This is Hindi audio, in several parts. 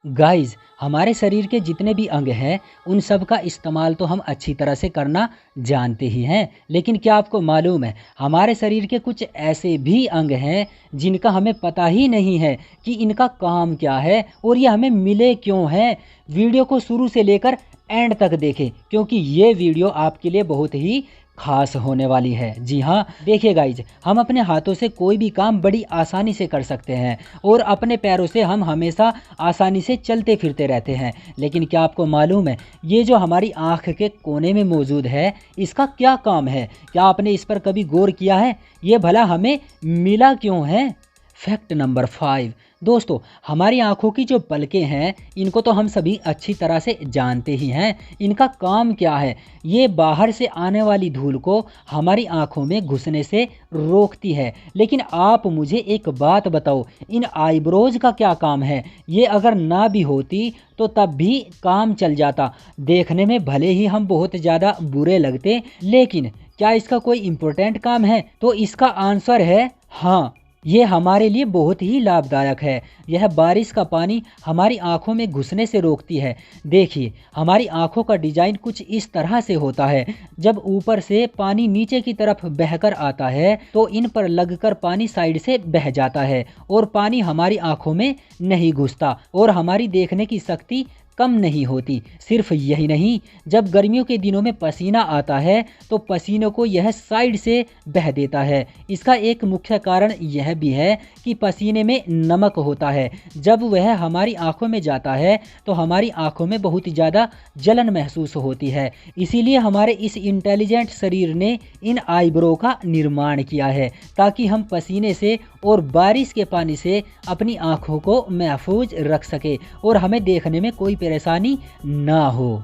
गाइस, हमारे शरीर के जितने भी अंग हैं उन सब का इस्तेमाल तो हम अच्छी तरह से करना जानते ही हैं। लेकिन क्या आपको मालूम है हमारे शरीर के कुछ ऐसे भी अंग हैं जिनका हमें पता ही नहीं है कि इनका काम क्या है और ये हमें मिले क्यों हैं। वीडियो को शुरू से लेकर एंड तक देखें क्योंकि ये वीडियो आपके लिए बहुत ही खास होने वाली है। जी हाँ, देखिए गाइज, हम अपने हाथों से कोई भी काम बड़ी आसानी से कर सकते हैं और अपने पैरों से हम हमेशा आसानी से चलते फिरते रहते हैं। लेकिन क्या आपको मालूम है ये जो हमारी आँख के कोने में मौजूद है इसका क्या काम है? क्या आपने इस पर कभी गौर किया है? ये भला हमें मिला क्यों है? फैक्ट नंबर 5 दोस्तों, हमारी आंखों की जो पलकें हैं इनको तो हम सभी अच्छी तरह से जानते ही हैं। इनका काम क्या है? ये बाहर से आने वाली धूल को हमारी आंखों में घुसने से रोकती है। लेकिन आप मुझे एक बात बताओ, इन आईब्रोज का क्या काम है? ये अगर ना भी होती तो तब भी काम चल जाता। देखने में भले ही हम बहुत ज़्यादा बुरे लगते, लेकिन क्या इसका कोई इम्पोर्टेंट काम है? तो इसका आंसर है हाँ, ये हमारे लिए बहुत ही लाभदायक है। यह बारिश का पानी हमारी आंखों में घुसने से रोकती है। देखिए, हमारी आंखों का डिजाइन कुछ इस तरह से होता है। जब ऊपर से पानी नीचे की तरफ बहकर आता है तो इन पर लगकर पानी साइड से बह जाता है और पानी हमारी आंखों में नहीं घुसता और हमारी देखने की शक्ति कम नहीं होती। सिर्फ यही नहीं, जब गर्मियों के दिनों में पसीना आता है तो पसीनों को यह साइड से बह देता है। इसका एक मुख्य कारण यह भी है कि पसीने में नमक होता है। जब वह हमारी आंखों में जाता है तो हमारी आंखों में बहुत ज़्यादा जलन महसूस होती है। इसीलिए हमारे इस इंटेलिजेंट शरीर ने इन आईब्रो का निर्माण किया है ताकि हम पसीने से और बारिश के पानी से अपनी आंखों को महफूज रख सके और हमें देखने में कोई परेशानी ना हो।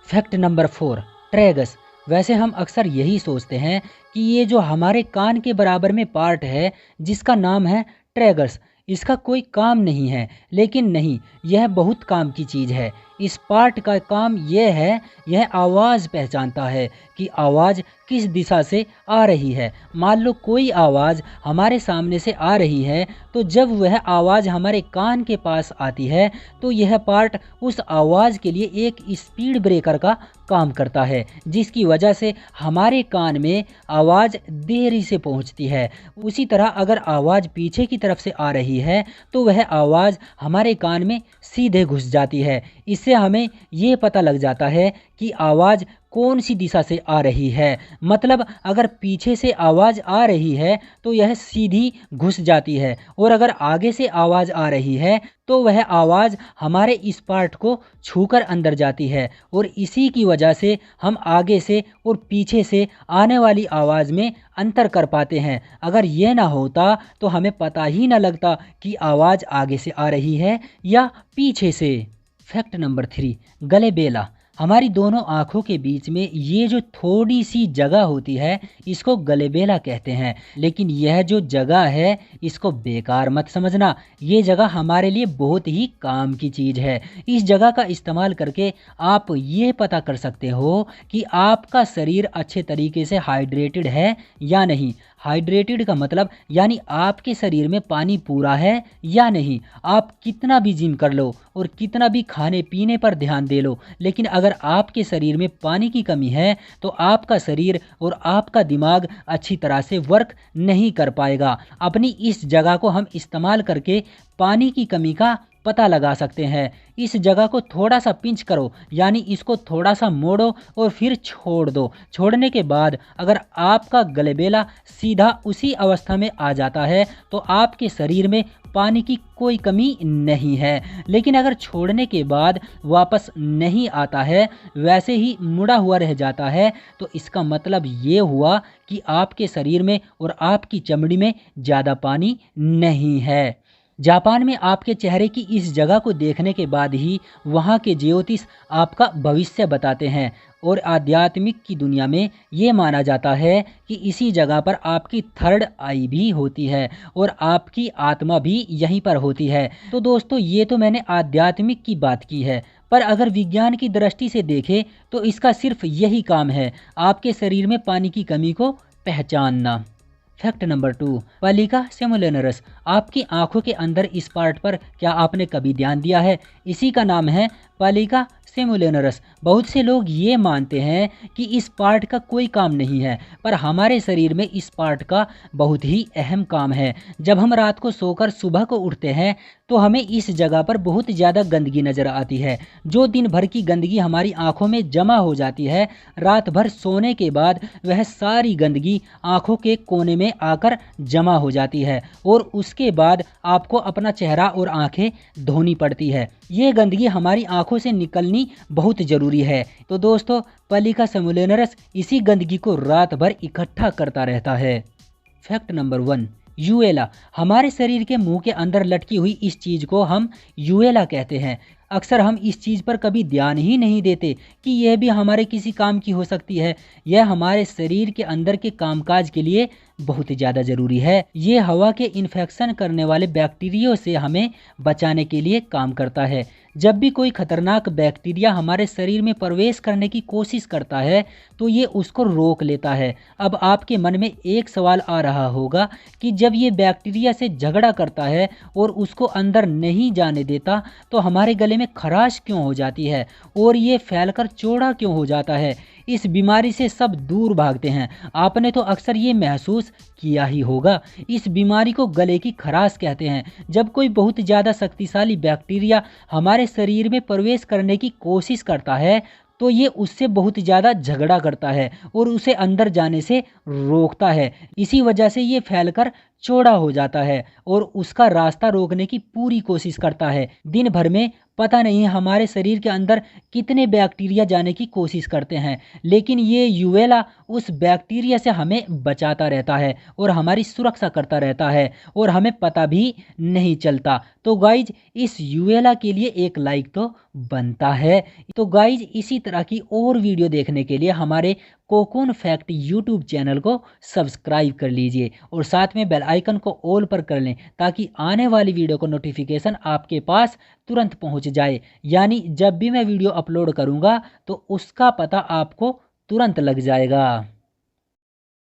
Fact number 4 tragus. वैसे हम अक्सर यही सोचते हैं कि ये जो हमारे कान के बराबर में पार्ट है जिसका नाम है ट्रैगस, इसका कोई काम नहीं है। लेकिन नहीं, यह बहुत काम की चीज़ है। इस पार्ट का काम यह है, यह आवाज़ पहचानता है कि आवाज़ किस दिशा से आ रही है। मान लो कोई आवाज़ हमारे सामने से आ रही है तो जब वह आवाज़ हमारे कान के पास आती है तो यह पार्ट उस आवाज़ के लिए एक स्पीड ब्रेकर का काम करता है, जिसकी वजह से हमारे कान में आवाज़ देरी से पहुंचती है। उसी तरह अगर आवाज़ पीछे की तरफ से आ रही है तो वह आवाज़ हमारे कान में सीधे घुस जाती है। इससे हमें ये पता लग जाता है कि आवाज़ कौन सी दिशा से आ रही है। मतलब अगर पीछे से आवाज़ आ रही है तो यह सीधी घुस जाती है और अगर आगे से आवाज़ आ रही है तो वह आवाज़ हमारे इस पार्ट को छूकर अंदर जाती है और इसी की वजह से हम आगे से और पीछे से आने वाली आवाज़ में अंतर कर पाते हैं। अगर ये ना होता तो हमें पता ही ना लगता कि आवाज़ आगे से आ रही है या पीछे से। Fact number 3 गलेबेला। हमारी दोनों आँखों के बीच में ये जो थोड़ी सी जगह होती है इसको गलेबेला कहते हैं। लेकिन यह जो जगह है इसको बेकार मत समझना, ये जगह हमारे लिए बहुत ही काम की चीज़ है। इस जगह का इस्तेमाल करके आप ये पता कर सकते हो कि आपका शरीर अच्छे तरीके से हाइड्रेटेड है या नहीं। हाइड्रेटेड का मतलब यानी आपके शरीर में पानी पूरा है या नहीं। आप कितना भी जिम कर लो और कितना भी खाने पीने पर ध्यान दे लो, लेकिन अगर आपके शरीर में पानी की कमी है तो आपका शरीर और आपका दिमाग अच्छी तरह से वर्क नहीं कर पाएगा। अपनी इस जगह को हम इस्तेमाल करके पानी की कमी का पता लगा सकते हैं। इस जगह को थोड़ा सा पिंच करो, यानी इसको थोड़ा सा मोड़ो और फिर छोड़ दो। छोड़ने के बाद अगर आपका गलेबेला सीधा उसी अवस्था में आ जाता है तो आपके शरीर में पानी की कोई कमी नहीं है। लेकिन अगर छोड़ने के बाद वापस नहीं आता है, वैसे ही मुड़ा हुआ रह जाता है, तो इसका मतलब ये हुआ कि आपके शरीर में और आपकी चमड़ी में ज़्यादा पानी नहीं है। जापान में आपके चेहरे की इस जगह को देखने के बाद ही वहाँ के ज्योतिष आपका भविष्य बताते हैं और आध्यात्मिक की दुनिया में ये माना जाता है कि इसी जगह पर आपकी थर्ड आई भी होती है और आपकी आत्मा भी यहीं पर होती है। तो दोस्तों, ये तो मैंने आध्यात्मिक की बात की है, पर अगर विज्ञान की दृष्टि से देखें तो इसका सिर्फ यही काम है, आपके शरीर में पानी की कमी को पहचानना। Fact number 2, पलिका सेमुलेनरस। आपकी आंखों के अंदर इस पार्ट पर क्या आपने कभी ध्यान दिया है? इसी का नाम है पलिका सेमुलेनरस। बहुत से लोग ये मानते हैं कि इस पार्ट का कोई काम नहीं है, पर हमारे शरीर में इस पार्ट का बहुत ही अहम काम है। जब हम रात को सोकर सुबह को उठते हैं तो हमें इस जगह पर बहुत ज़्यादा गंदगी नज़र आती है। जो दिन भर की गंदगी हमारी आंखों में जमा हो जाती है, रात भर सोने के बाद वह सारी गंदगी आंखों के कोने में आकर जमा हो जाती है और उसके बाद आपको अपना चेहरा और आंखें धोनी पड़ती है। ये गंदगी हमारी आंखों से निकलनी बहुत ज़रूरी है। तो दोस्तों, पलिका सेमुलेनरस इसी गंदगी को रात भर इकट्ठा करता रहता है। Fact number 1, यूएला। हमारे शरीर के मुंह के अंदर लटकी हुई इस चीज़ को हम यूएला कहते हैं। अक्सर हम इस चीज़ पर कभी ध्यान ही नहीं देते कि यह भी हमारे किसी काम की हो सकती है। यह हमारे शरीर के अंदर के कामकाज के लिए बहुत ज़्यादा ज़रूरी है। ये हवा के इन्फेक्शन करने वाले बैक्टीरिया से हमें बचाने के लिए काम करता है। जब भी कोई खतरनाक बैक्टीरिया हमारे शरीर में प्रवेश करने की कोशिश करता है तो ये उसको रोक लेता है। अब आपके मन में एक सवाल आ रहा होगा कि जब ये बैक्टीरिया से झगड़ा करता है और उसको अंदर नहीं जाने देता तो हमारे गले में खराश क्यों हो जाती है और ये फैलकर चौड़ा क्यों हो जाता है? इस बीमारी से सब दूर भागते हैं। आपने तो अक्सर ये महसूस किया ही होगा। इस बीमारी को गले की खराश कहते हैं। जब कोई बहुत ज़्यादा शक्तिशाली बैक्टीरिया हमारे शरीर में प्रवेश करने की कोशिश करता है तो ये उससे बहुत ज़्यादा झगड़ा करता है और उसे अंदर जाने से रोकता है। इसी वजह से ये फैलकर चौड़ा हो जाता है और उसका रास्ता रोकने की पूरी कोशिश करता है। दिन भर में पता नहीं हमारे शरीर के अंदर कितने बैक्टीरिया जाने की कोशिश करते हैं, लेकिन ये यूवेला उस बैक्टीरिया से हमें बचाता रहता है और हमारी सुरक्षा करता रहता है और हमें पता भी नहीं चलता। तो गाइज, इस यूवेला के लिए एक लाइक तो बनता है। तो गाइज, इसी तरह की और वीडियो देखने के लिए हमारे कोकून फैक्ट यूट्यूब चैनल को सब्सक्राइब कर लीजिए और साथ में बेल आइकन को ऑल पर कर लें ताकि आने वाली वीडियो को नोटिफिकेशन आपके पास तुरंत पहुंच जाए। यानी जब भी मैं वीडियो अपलोड करूंगा तो उसका पता आपको तुरंत लग जाएगा।